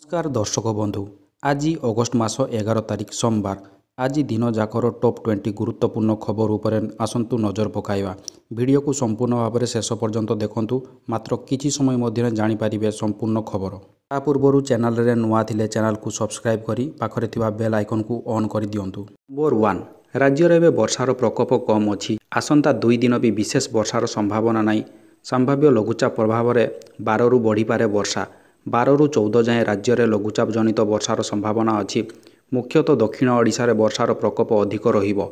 नमस्कार दर्शक बंधु आज अगस्ट मास 11 तारिख सोमवार आज दिन जाकर टॉप 20 गुरुत्वपूर्ण खबर उपर आसतु नजर पकाइबा। वीडियो को संपूर्ण भाव में शेष पर्यंत देखंतु मात्र किछि समय मध्य जानिपारे संपूर्ण खबर। ता पूर्व चैनल रे नुआ थिले चैनल को सब्सक्राइब करी पाखरे थिबा बेल आइकन को ऑन कर दियंतु। नंबर 1 राज्य रे वर्षार प्रकोप कम अछि। आसंता 2 दिन भी विशेष वर्षार संभावना नहीं। संभाव्य लघुचाप प्रभाव में 12 रु बढ़ी पारे वर्षा। 12 रु 14 जाए राज्य में लघुचाप जनित वर्षार संभावना अछि। मुख्यतः दक्षिण ओडिशा रे वर्षार प्रकोप अधिक रहिबो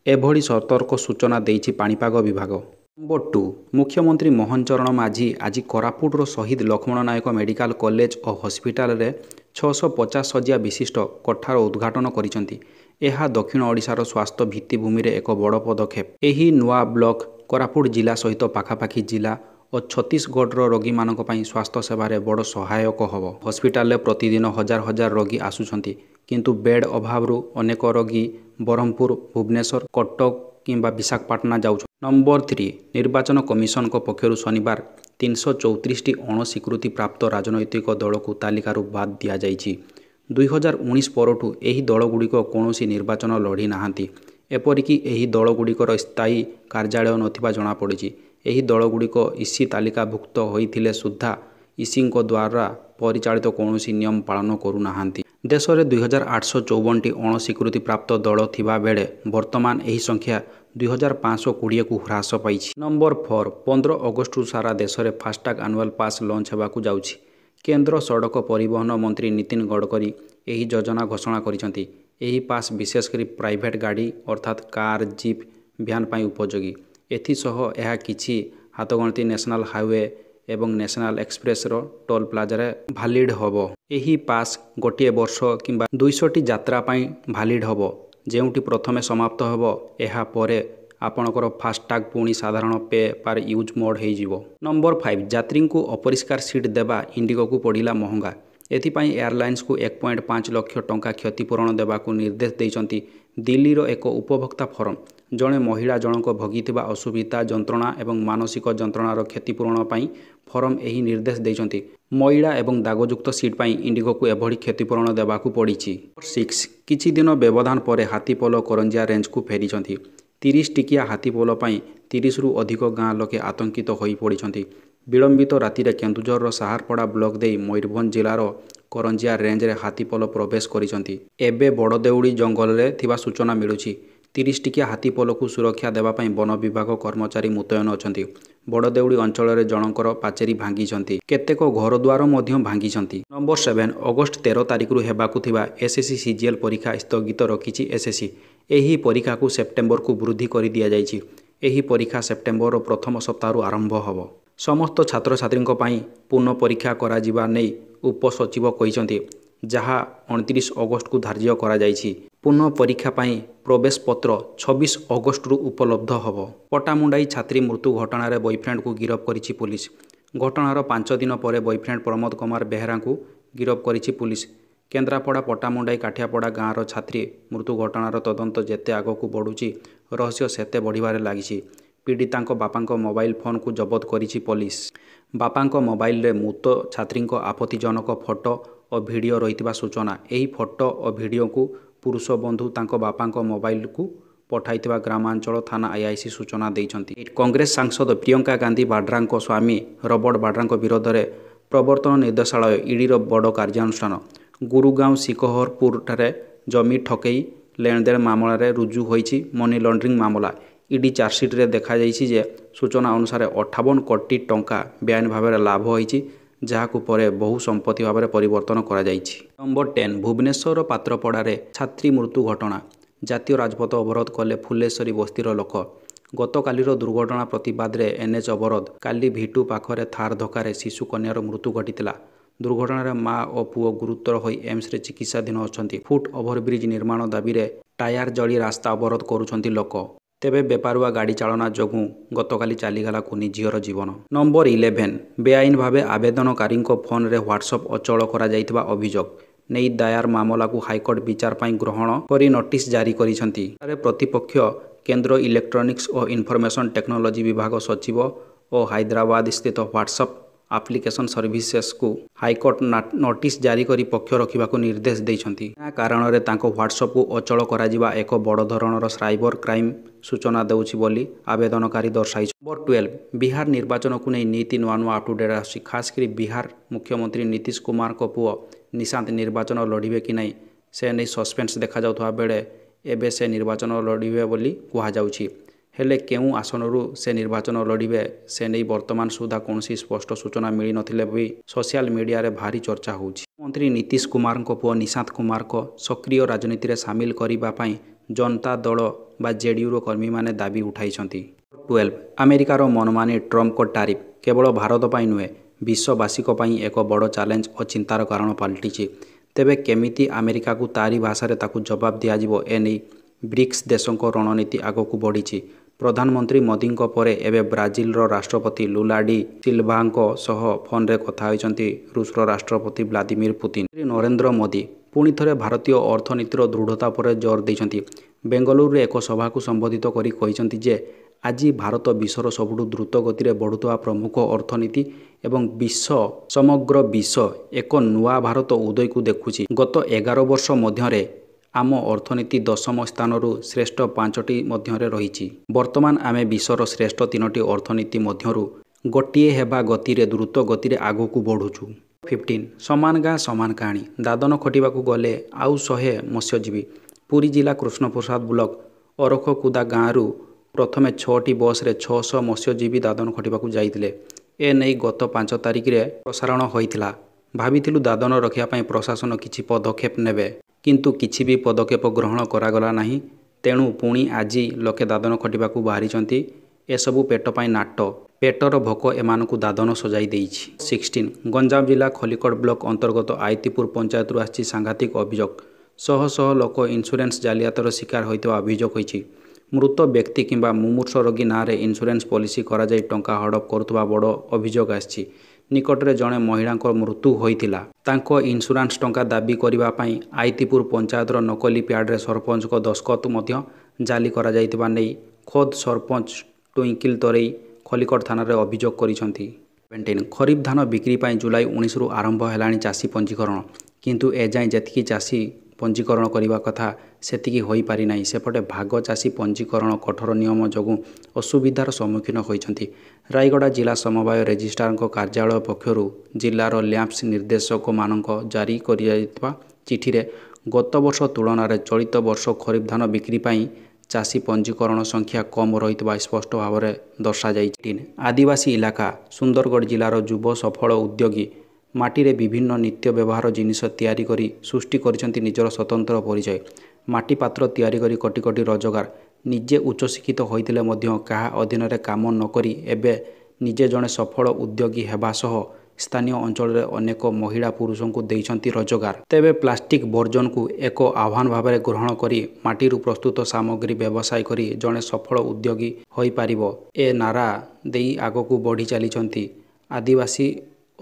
एभଳି सतर्क सूचना देइछि पाणीपाग विभाग। नंबर 2 मुख्यमंत्री मोहन चरण माझी आज कोरापुटर शहीद लक्ष्मण नायक मेडिकल कॉलेज और हॉस्पिटल रे 650 शଯ୍ୟା विशिष्ट कोठार उद्घाटन करिसेंति। एहा दक्षिण ओडिशार स्वास्थ्य भित्तिभूमि रे एक बड़ पदक्षेप। एही नुआ ब्लॉक कोरापुट जिला सहित पाखापाखी जिला और छत्तीसगढ़ रोगी मानक पई स्वास्थ्य सेवारे बड़ सहायक हब। हॉस्पिटल रे प्रतिदिन हजार हजार रोगी आसुछंती किंतु बेड अभाव अनेक रोगी ब्रह्मपुर भुवनेश्वर कटक किंबा विशाखापाटना जाउछ। नंबर 3 निर्वाचन कमिशन को पक्षरु शनिवार 334 अणस्वीकृति प्राप्त राजनैतिक दल को तालिकारु बाद दिया जाइछि। 2019 परठू एही दलगुड़िक कौनसी निर्वाचन लड़ी नाहांती। एपरिकी एही दलगुड़िकर स्थायी कार्यालय नथिबा जणा पड़िछि। एही दलगुड़िक इसी तालिकाभुक्त होइथिले सुद्धा इसीଙ୍କ द्वारा परिचालित कौनसी नियम पालन करू नाहांती। देश में 2854 अणस्वीकृति प्राप्त दल थिबा बेले वर्तमान एही संख्या 2520 को ह्रास पाइछि। नंबर 4 15 अगस्ट सारा देश में फास्टैग एनुअल पास लॉन्च होगाकू जाउछि। केंद्र सड़क परिवहन मंत्री नितिन गडकरी एही योजना घोषणा करिसेंति। एही पास विशेषकर प्राइवेट गाड़ी अर्थात कार जीप भ्यान पाई उपयोगी। एथिसह यह किछि हाथगणती नेशनल हाईवे एवं नेशनल एक्सप्रेस रो टोल प्लाजा रे भैलिड होबो। एही पास गोटे वर्ष किंबा 200 यात्रा पाई भैलिड होबो। जेउटी प्रथमे समाप्त होबो एहा परे आपणकर फास्टैग पुणी साधारण पे पर यूज मोड हो जिवो। नंबर 5 यात्री को अपरिष्कार सीट देवा इंडिगो को पड़िला महंगा। एथिपाई एयरलाइंस को 1.5 लाख टंका क्षतिपूरण देवाकू निर्देश देइचंती। दिल्ली रो एक उपभोक्ता फोरम जड़े महिला जनक भोगिथिबा असुविधा जंत्रणा एवं मानसिक जंत्रणार क्षतिपूरण पाई फोरम एही निर्देश देइचंती। महिला एवं दागयुक्त सीट पाई इंडिगो को एभली क्षतिपूरण देवाकू पड़िछि। 6 किछि दिन व्यवधान परे हाथीपोल करंजिया रेंज को फेरिचंती। 30 टिकिया हाथीपोल पाई 30 रु अधिक गाँ लोके आतंकित होई पड़िछंती। विलंबित राति केन्दुझर साहारपड़ा ब्लॉक दे मयूरभंज जिलार करंजिया रेंज रे हाथीपोल प्रवेश करिसंती। एबे बड़देउड़ी जंगल रे थिबा सूचना मिलुछि। 30 टिकिया हाथीपोल को सुरक्षा देवा पाई वन विभाग कर्मचारी मुतयन अछंती। बड़देउड़ी अंचल रे जनकर पाचेरी भांगिछंती। केतेक घरद्वार मध्य भांगिछंती। नंबर 7 अगस्ट 13 तारिख रु हेबाकू थिबा एसएससी सीजीएल परीक्षा स्थगित रखिछि एसएससी। एही परीक्षा को सेप्टेम्बर को वृद्धि कर दिया जाइछि। एही परीक्षा सेप्टेम्बर प्रथम सप्ताह आरंभ हब। समस्त छात्र छात्री पुनः परीक्षा करा जिबा नै उपसचिव कहिसंती। जहाँ 29 अगस्ट को धार्य करा जाइछि। पुनः परीक्षा पाई प्रवेश पत्र 26 अगस्ट रु उपलब्ध हब। पटामुंडाई छात्री मृत्यु घटना बॉयफ्रेंड को गिरफ्त करिछि पुलिस। घटनार 5 दिन पर बॉयफ्रेंड प्रमोद कुमार बेहेरा को गिरफ्त करिछि पुलिस। केन्द्रापड़ा पटामुंडाई काठियापड़ा गाँवर छात्री मृत्यु घटनार तदंत जेते आगकू बढ़ुछि रहस्य सेते बढ़िबारे लागिछि। पीड़ितांक बापांक मोबाइल फोन को जबत करिछि पुलिस। बापांक मोबाइल रे मृत छात्रींक आपत्तिजनक फोटो और वीडियो रहितबा सूचना। एही फोटो और वीडियो को पुरुष बंधु तांको बापांक मोबाइल को पठाइथिबा ग्रामांचल थाना आईआईसी सूचना देइछंती। कांग्रेस सांसद प्रियंका गांधी वाड्रांक स्वामी रॉबर्ट वाड्रांक विरोध में प्रवर्तन निर्देशालय ईडीर बड़ कार्यानुष्ठान। गुरुगांव शिकोहरपुर ठारे जमी ठकई लेनदेन मामला रे रुजु होइछि मनी लॉन्ड्रिंग मामला। ईडी चार्जसीट रे देखा जाइछि जे सूचना अनुसार 58 कोटी टंका बेआईन भाव लाभ होइछि जहाकू परे बहु संपत्ति भाव परिवर्तन करा जाइछि। नंबर 10 भुवनेश्वर पात्रपड़ा रे छात्री मृत्यु घटना। जातीय राजपथ अवरोध कले फुलेश्वरी बस्तीर लोक। गतकालीर दुर्घटना प्रतिवाद रे एनएच अवरोध। काली भिटू पाखरे थार धक्का शिशु कन्यार मृत्यु घटिला। दुर्घटना माँ और पुओ गुरुतर होई एम्स रे चिकित्साधीन अछंती। फुट ओभरब्रिज निर्माण दाबी रे टायर जली रास्ता अवरोध करुछंती लोक। तेबे बेपारुआ गाड़ी चालना जोगु गतकाली चलीगला कुनी झीर जीवन। नंबर 11 बेआईन भावे आवेदनकारी फोन रे व्हाट्सएप अचल करा जाइथिबा अभियोग नहीं दायर मामला को हाईकोर्ट विचार पाई ग्रहण करी नोटिस जारी करिसंती। प्रतिपक्ष केंद्र इलेक्ट्रोनिक्स और इनफॉरमेशन टेक्नोलॉजी विभाग सचिव और हैदराबाद स्थित व्हाट्सएप ଆପ୍ଲିକେସନ୍ ସର୍ଭିସେସ୍କୁ ହାଇକୋର୍ଟ ନୋଟିସ୍ ଜାରି କରି ପକ୍ଷ ରଖିବାକୁ ନିର୍ଦ୍ଦେଶ ଦେଇଛନ୍ତି। ଏହା କାରଣରେ ତାଙ୍କ ହ୍ୱାଟ୍ସଆପ୍କୁ ଅଚଳ କରାଯିବା ଏକ ବଡ଼ ଧରଣର ସାଇବର କ୍ରାଇମ୍ ସୂଚନା ଦେଉଛି ବୋଲି ଆବେଦନକାରୀ ଦର୍ଶାଇଛନ୍ତି। ନମ୍ବର 12 ବିହାର ନିର୍ବାଚନକୁ ନେଇ ନୀତି ନୂଆ ଅପଡେଟ୍ ଆସୁଛି। ଖାସ୍ କରି ବିହାର ମୁଖ୍ୟମନ୍ତ୍ରୀ ନୀତିଶ କୁମାରଙ୍କ ପୁଅ ନିଶାନ୍ତ ନିର୍ବାଚନ ଲଢ଼ିବେ କି ନାହିଁ ସେ ନେଇ ସସ୍ପେନ୍ସ ଦେଖାଯାଉଥିବା ବେଳେ ଏବେ ସେ ନିର୍ବାଚନ ଲଢ଼ିବେ ବୋଲି କୁହାଯାଉଛି। ହେଲେ କେଉଁ ଆସନରୁ ସେ ନିର୍ବାଚନ ଲଢ଼ିବେ ସେ ନେଇ ବର୍ତ୍ତମାନ ସୁଦ୍ଧା କୌଣସି ସ୍ପଷ୍ଟ ସୂଚନା ମିଳିନଥିଲେ ବି ସୋସିଆଲ ମିଡ଼ିଆରେ ଭାରି ଚର୍ଚ୍ଚା ହେଉଛି। ମୁଖ୍ୟମନ୍ତ୍ରୀ ନୀତିଶ କୁମାରଙ୍କ ପୁଅ ନିଶାନ୍ତ କୁମାରଙ୍କ ସକ୍ରିୟ ରାଜନୀତିରେ ସାମିଲ କରିବା ପାଇଁ ଜନତା ଦଳ ବା ଜେଡିୟୁର କର୍ମୀମାନେ ଦାବି ଉଠାଇଛନ୍ତି। 12 ଆମେରିକାର ମନମାନି ଟ୍ରମ୍ପଙ୍କ ଟାରିଫ୍ କେବଳ ଭାରତ ପାଇଁ ନୁହେଁ ବିଶ୍ୱବାସୀଙ୍କ ପାଇଁ ଏକ ବଡ଼ ଚ୍ୟାଲେଞ୍ଜ ଓ ଚିନ୍ତାର କାରଣ ପାଲଟିଛି। ତେବେ କେମିତି ଆମେରିକାକୁ ତାରି ଭାଷାରେ ତାକୁ ଜବାବ ଦିଆଯିବ ଏ ନେଇ ବ୍ରିକ୍ସ ଦେଶଙ୍କ ରଣନୀତି ଆଗକୁ ବଢ଼ିଛି। ପ୍ରଧାନମନ୍ତ୍ରୀ ମୋଦିଙ୍କ ପରେ ଏବେ ବ୍ରାଜିଲର ରାଷ୍ଟ୍ରପତି ଲୁଲା ଡି ସିଲଭାଙ୍କ ସହ ଫୋନ୍ରେ କଥା ହୋଇଛନ୍ତି ରୁଷର ରାଷ୍ଟ୍ରପତି ଭ୍ଲାଦିମିର ପୁତିନ। ନରେନ୍ଦ୍ର ମୋଦି ପୁଣି ଥରେ ଭାରତୀୟ ଅର୍ଥନୀତିର ଦୃଢ଼ତା ଉପରେ ଜୋର ଦେଇଛନ୍ତି। ବେଙ୍ଗାଲୁରୁରେ ଏକ ସଭାକୁ ସମ୍ବୋଧିତ କରି କହିଛନ୍ତି ଯେ ଆଜି ଭାରତ ବିଶ୍ୱର ସବୁଠୁ ଦ୍ରୁତ ଗତିରେ ବଢ଼ୁଥିବା ପ୍ରମୁଖ ଅର୍ଥନୀତି ଏବଂ ସମଗ୍ର ବିଶ୍ୱ ଏକ ନୂଆ ଭାରତ ଉଦୟକୁ ଦେଖୁଛି। ଗତ 11 ବର୍ଷ ମଧ୍ୟରେ ଆମ ଅର୍ଥନୀତି 10ମ ସ୍ଥାନରୁ ଶ୍ରେଷ୍ଠ 5ଟି ମଧ୍ୟରେ ରହିଛି। ବର୍ତ୍ତମାନ ଆମେ ବିଶ୍ୱର ଶ୍ରେଷ୍ଠ 3ଟି ଅର୍ଥନୀତି ମଧ୍ୟରୁ ଗୋଟିଏ ହେବା ଗତିରେ ଦ୍ରୁତ ଗତିରେ ଆଗକୁ ବଢ଼ୁଛୁ। 15 ସମାନ ଗାଁ ସମାନ କାହାଣୀ ଦାଦନ ଖଟିବାକୁ ଗଲେ ଆଉ 100 ମତ୍ସ୍ୟଜୀବୀ। ପୁରୀ ଜିଲ୍ଲା କୃଷ୍ଣପ୍ରସାଦ ବ୍ଲକ ଅରଖକୁଦା ଗାଁରୁ ପ୍ରଥମେ 6ଟି ବସ୍ରେ 600 ମତ୍ସ୍ୟଜୀବୀ ଦାଦନ ଖଟିବାକୁ ଯାଇଥିଲେ। ଏ ନେଇ ଗତ 5 ତାରିଖରେ ପ୍ରସାରଣ ହୋଇଥିଲା। ଭାବିଥିଲୁ ଦାଦନ ରଖିବା ପାଇଁ ପ୍ରଶାସନ କିଛି ପଦକ୍ଷେପ ନେବେ କିନ୍ତୁ କିଛି ବି ପଦକ୍ଷେପ ଗ୍ରହଣ କରାଗଲା ନାହିଁ। ତେଣୁ ପୁଣି ଆଜି ଲୋକେ ଦାଦନ ଖଟିବାକୁ ବାହାରିଛନ୍ତି। ଏସବୁ ପେଟ ପାଇଁ ନାଟ। ପେଟର ଭୋକ ଏମାନଙ୍କୁ ଦାଦନ ସଜାଇ ଦେଇଛି। 16 ଗଞ୍ଜାମ ଜିଲ୍ଲା ଖଲିକୋଟ ବ୍ଲକ ଅନ୍ତର୍ଗତ ଆଇତିପୁର ପଞ୍ଚାୟତରୁ ଆସିଛି ସାଂଘାତିକ ଅଭିଯୋଗ। ଶହ ଶହ ଲୋକ ଇନ୍ସୁରାନ୍ସ ଜାଲିଆତିର ଶିକାର ହୋଇଥିବା ଅଭିଯୋଗ ହୋଇଛି। ମୃତ ବ୍ୟକ୍ତି କିମ୍ବା ମୁମୂର୍ଷ ରୋଗୀ ନାଁରେ ଇନ୍ସୁରାନ୍ସ ପଲିସି କରାଯାଇ ଟଙ୍କା ହଡପ କରୁଥିବା ବଡ଼ ଅଭିଯୋଗ ଆସିଛି। ନିକଟରେ ଜଣେ ମହିଳାଙ୍କ ମୃତ୍ୟୁ ହୋଇଥିଲା। ତାଙ୍କ ଇନ୍ସୁରାନ୍ସ ଟଙ୍କା ଦାବି କରିବା ପାଇଁ ଆଇତିପୁର ପଞ୍ଚାୟତର ନକଲି ପ୍ୟାଡ୍ରେ ସରପଞ୍ଚଙ୍କ ଦସ୍ତଖତ ମଧ୍ୟ ଜାଲି କରାଯାଇଥିବା ନେଇ ଖୋଦ୍ ସରପଞ୍ଚ ଟ୍ୱିଙ୍କିଲ ତରେଇ ଖଲିକୋଟ ଥାନାରେ ଅଭିଯୋଗ କରିଛନ୍ତି। 17 ଖରିଫ ଧାନ ବିକ୍ରି ପାଇଁ ଜୁଲାଇ 19ରୁ ଆରମ୍ଭ ହେଲାଣି ଚାଷୀ ପଞ୍ଜୀକରଣ କିନ୍ତୁ ଏଯାଏଁ ଯେତିକି ଚାଷୀ ପଞ୍ଜୀକରଣ କରିବା କଥା ସେତିକି ହୋଇପାରିନାହିଁ। ସେପଟେ ଭାଗ ଚାଷୀ ପଞ୍ଜୀକରଣ କଠୋର ନିୟମ ଯୋଗୁଁ ଅସୁବିଧାର ସମ୍ମୁଖୀନ ହୋଇଛନ୍ତି। ରାୟଗଡ଼ା ଜିଲ୍ଲା ସମବାୟ ରେଜିଷ୍ଟ୍ରାରଙ୍କ କାର୍ଯ୍ୟାଳୟ ପକ୍ଷରୁ ଜିଲ୍ଲାର ଲ୍ୟାମ୍ପ୍ସ ନିର୍ଦ୍ଦେଶକମାନଙ୍କ ଜାରି କରାଯାଇଥିବା ଚିଠିରେ ଗତ ବର୍ଷ ତୁଳନାରେ ଚଳିତ ବର୍ଷ ଖରିଫ ଧାନ ବିକ୍ରି ପାଇଁ ଚାଷୀ ପଞ୍ଜୀକରଣ ସଂଖ୍ୟା କମ୍ ରହିଥିବା ସ୍ପଷ୍ଟ ଭାବରେ ଦର୍ଶାଯାଇଛି। ଆଦିବାସୀ ଇଲାକା ସୁନ୍ଦରଗଡ଼ ଜିଲ୍ଲାର ଯୁବ ସଫଳ ଉଦ୍ୟୋଗୀ ମାଟିରେ ବିଭିନ୍ନ ନିତ୍ୟ ବ୍ୟବହାର ଜିନିଷ ତିଆରି କରି ସୃଷ୍ଟି କରିଛନ୍ତି ନିଜର ସ୍ୱତନ୍ତ୍ର ପରିଚୟ। ମାଟି ପାତ୍ର ତିଆରି କରି କୋଟି କୋଟି ରୋଜଗାର। ନିଜେ ଉଚ୍ଚଶିକ୍ଷିତ ହୋଇଥିଲେ ମଧ୍ୟ କାହା ଅଧୀନରେ କାମ ନକରି ଏବେ ନିଜେ ଜଣେ ସଫଳ ଉଦ୍ୟୋଗୀ ହେବା ସହ ସ୍ଥାନୀୟ ଅଞ୍ଚଳରେ ଅନେକ ମହିଳା ପୁରୁଷଙ୍କୁ ଦେଇଛନ୍ତି ରୋଜଗାର। ତେବେ ପ୍ଲାଷ୍ଟିକ୍ ବର୍ଜନକୁ ଏକ ଆହ୍ୱାନ ଭାବରେ ଗ୍ରହଣ କରି ମାଟିରୁ ପ୍ରସ୍ତୁତ ସାମଗ୍ରୀ ବ୍ୟବସାୟ କରି ଜଣେ ସଫଳ ଉଦ୍ୟୋଗୀ ହୋଇପାରିବ ଏ ନାରା ଦେଇ ଆଗକୁ ବଢ଼ି ଚାଲିଛନ୍ତି ଆଦିବାସୀ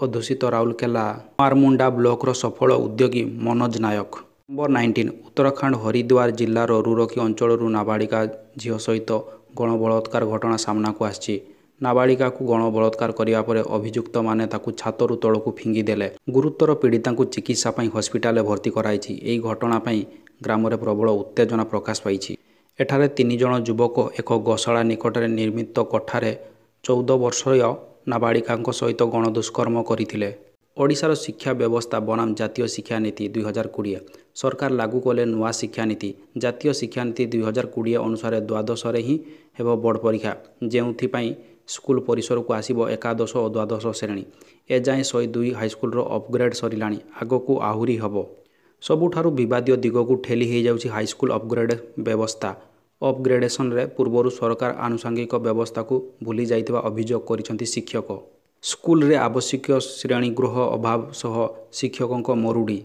ଅଧ୍ୟୁଷିତ ରାଉରକେଲା କୁମାରମୁଣ୍ଡା ବ୍ଲକର ସଫଳ ଉଦ୍ୟୋଗୀ ମନୋଜ ନାୟକ। ନମ୍ବର 19 ଉତ୍ତରାଖଣ୍ଡ ହରିଦ୍ୱାର ଜିଲ୍ଲାର ରୁରକି ଅଞ୍ଚଳରୁ ନାବାଳିକା ଝିଅ ସହିତ ଗଣବଳାତ୍କାର ଘଟଣା ସାମ୍ନାକୁ ଆସିଛି। ନାବାଳିକାକୁ ଗଣବଳାତ୍କାର କରିବା ପରେ ଅଭିଯୁକ୍ତମାନେ ତାକୁ ଛାତରୁ ତଳକୁ ଫିଙ୍ଗିଦେଲେ। ଗୁରୁତର ପୀଡ଼ିତାଙ୍କୁ ଚିକିତ୍ସା ପାଇଁ ହସ୍ପିଟାଲରେ ଭର୍ତ୍ତି କରାଯାଇଛି। ଏହି ଘଟଣା ପାଇଁ ଗ୍ରାମରେ ପ୍ରବଳ ଉତ୍ତେଜନା ପ୍ରକାଶ ପାଇଛି। ଏଠାରେ 3 ଜଣ ଯୁବକ ଏକ ଗୋଶାଳା ନିକଟରେ ନିର୍ମିତ କୋଠାରେ 14 ବର୍ଷୀୟ ନାବାଳିକାଙ୍କ ସହିତ ଗଣଦୁଷ୍କର୍ମ କରିଥିଲେ। ଓଡ଼ିଶାର ଶିକ୍ଷା ବ୍ୟବସ୍ଥା ବନାମ ଜାତୀୟ ଶିକ୍ଷାନୀତି 2020 ସରକାର ଲାଗୁ କଲେ ନୂଆ ଶିକ୍ଷାନୀତି। ଜାତୀୟ ଶିକ୍ଷାନୀତି 2020 ଅନୁସାରେ ଦ୍ୱାଦଶରେ ହିଁ ହେବ ବୋର୍ଡ଼ ପରୀକ୍ଷା ଯେଉଁଥିପାଇଁ ସ୍କୁଲ ପରିସରକୁ ଆସିବ ଏକାଦଶ ଓ ଦ୍ୱାଦଶ ଶ୍ରେଣୀ। ଏଯାଏଁ 102 ହାଇସ୍କୁଲର ଅପଗ୍ରେଡ୍ ସରିଲାଣି। ଆଗକୁ ଆହୁରି ହେବ। ସବୁଠାରୁ ବିବାଦୀୟ ଦିଗକୁ ଠେଲି ହୋଇଯାଉଛି ହାଇସ୍କୁଲ ଅପଗ୍ରେଡ୍ ବ୍ୟବସ୍ଥା। ଅପଗ୍ରେଡେସନରେ ପୂର୍ବରୁ ସରକାର ଆନୁଷଙ୍ଗିକ ବ୍ୟବସ୍ଥାକୁ ଭୁଲି ଯାଇଥିବା ଅଭିଯୋଗ କରିଛନ୍ତି ଶିକ୍ଷକ। ସ୍କୁଲରେ ଆବଶ୍ୟକୀୟ ଶ୍ରେଣୀଗୃହ ଅଭାବ ସହ ଶିକ୍ଷକଙ୍କ ମରୁଡ଼ି।